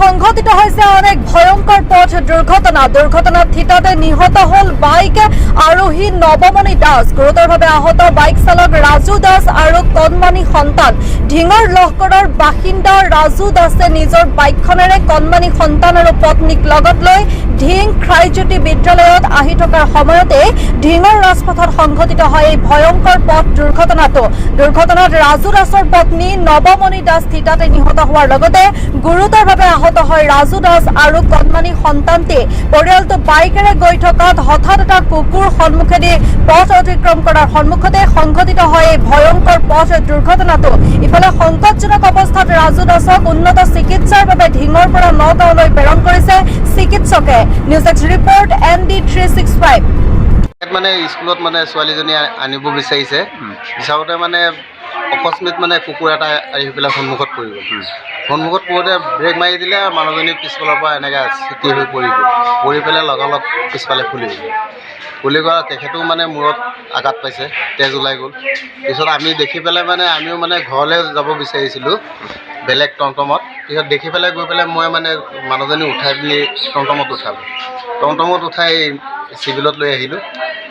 সংঘটিত হৈছে অনেক ভয়ঙ্কৰ পথ দুৰ্ঘটনাত থিতাতে নিহত হল বাইক আৰোহী নৱমণি দাস। গুৰুতৰভাৱে আহত বাইক চালক ৰাজু দাস আৰু কণমানি সন্তান। ঢিঙৰ লহকৰৰ বাসিন্দা ৰাজু দাসে নিজৰ বাইকখনেৰে কণমানি সন্তান আৰু পত্নীক লগত লৈ ঢিং খ্ৰাইজ্যোতি বিদ্যালয়ত আহি থকাৰ সময়তে ঢিঙৰ ৰাজপথত সংঘটিত হয় এই ভয়ঙ্কৰ পথ দুৰ্ঘটনাত ৰাজু দাসৰ পত্নী নৱমণি দাস থিতাতে নিহত হোৱাৰ লগতে গুৰুতৰভাৱে আহত হয় ৰাজু দাস আৰু কণমানি সন্তানটি। পৰিয়ালটো বাইকেৰে গৈ থকাত হঠাৎ এটা কুকুৰ সন্মুখেদি পথ অতিক্ৰম কৰাৰ সন্মুখতে সংঘটিত হয় এই ভয়ঙ্কৰ পথ দুৰ্ঘটনাটো। ইফালে সংকটজনক অৱস্থাত ৰাজু দাসক উন্নত চিকিৎসাৰ বাবে ঢিঙৰ পৰা নগাঁৱলৈ প্ৰেৰণ কৰিছে চিকিৎসকে। News x report ND365। মানে স্কুলত মানে ছোৱালীজনী আনিব বিচাৰিছে, বিচাৰোঁতে মানে অকস্মাত মানে কুকুৰ এটা আহি পেলাই সন্মুখত পৰি গ'ল। সন্মুখত পৰোঁতে ব্ৰেক মাৰি দিলে, মানুহজনী পিছফালৰ পৰা এনেকৈ চিটি হৈ পৰি গ'ল। পৰি পেলাই লগালগ পিছফালে ফুলি গ'ল। তেখেতেও মানে মূৰত আঘাত পাইছে, তেজ ওলাই গ'ল। পিছত আমি দেখি পেলাই মানে আমিও মানে ঘৰলৈ যাব বিচাৰিছিলোঁ বেলেগ টমটমত। পিছত দেখি পেলাই গৈ পেলাই মই মানে মানুহজনী উঠাই পিনি টমটমত উঠাই চিভিলত লৈ আহিলোঁ।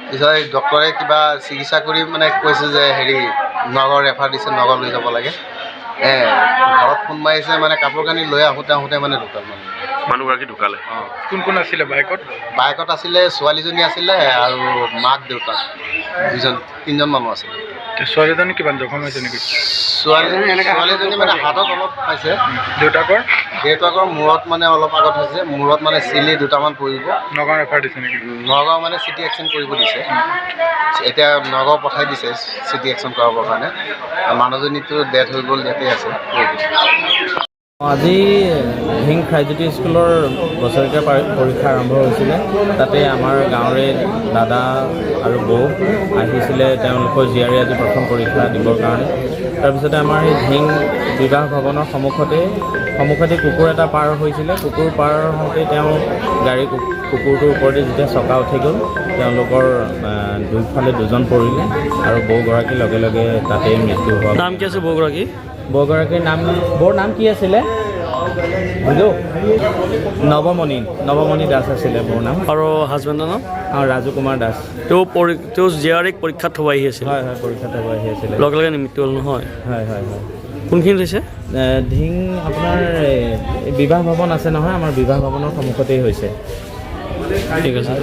পিছত ডক্টৰে কিবা চিকিৎসা কৰি মানে কৈছে যে নগাঁও ৰেফাৰ দিছে, নগাঁও লৈ যাব লাগে। ঘৰত ফোন মাৰিছে, মানে কাপোৰ কানি লৈ আহোঁতে মানে ঢুকাল মানুহগৰাকী ঢুকালে। কোন আছিলে বাইকত আছিলে ছোৱালীজনী আছিলে আৰু মাক দেউতাক তিনিজন মানুহ আছিলে। ছোৱালীজনী কিমান জখম হৈছে নেকি? ছোৱালীজনী মানে হাতত অলপ পাইছে। দেউতাকৰ মূৰত মানে অলপ আগত হৈছে, মূৰত মানে চিলি দুটামান পৰিব। নগাঁও ৰেফাৰ দিছে নেকি? নগাঁও মানে চিটি একশ্যন কৰিব দিছে। এতিয়া নগাঁও পঠাই দিছে চিটি একশ্যন কৰাবৰ কাৰণে। মানুহজনীটো ডেথ হৈ গ'ল, ইয়াতে আছে। আজি ঢিং খ্ৰাইজ্যোতি স্কুলৰ বছৰেকীয়া পৰীক্ষা আৰম্ভ হৈছিলে। তাতে আমাৰ গাঁৱৰে দাদা আৰু বৌ আহিছিলে তেওঁলোকৰ জীয়াৰী আজি প্ৰথম পৰীক্ষা দিবৰ কাৰণে। তাৰপিছতে আমাৰ এই ঢিং বিবাহ ভৱনৰ সন্মুখতে কুকুৰ এটা পাৰ হৈছিলে। কুকুৰ পাৰ হওঁতে তেওঁ কুকুৰটোৰ ওপৰতে যেতিয়া চকা উঠি গ'ল, তেওঁলোকৰ দুইফালে দুজন পৰিলে আৰু বৌগৰাকীৰ লগে লগে তাতেই মৃত্যু হোৱা। নাম কি আছে বৌগৰাকী? বৌগৰাকীৰ বৌৰ নাম কি আছিলে? নৱমণি দাস আছিলে বৌৰ নাম। আৰু হাজবেণ্ডৰ নাম? ৰাজু কুমাৰ দাস। তেওঁ জীয়াৰীক পৰীক্ষাত থব আহি আছিল? হয়, পৰীক্ষাত থব আহি আছিলে। লগে লগে মৃত্যু হ'ল নহয়? হয়। কোনখিনিত হৈছে? ঢিং আপোনাৰ বিবাহ ভৱন আছে নহয়, আমাৰ বিবাহ ভৱনৰ সন্মুখতেই হৈছে। ঠিক আছে।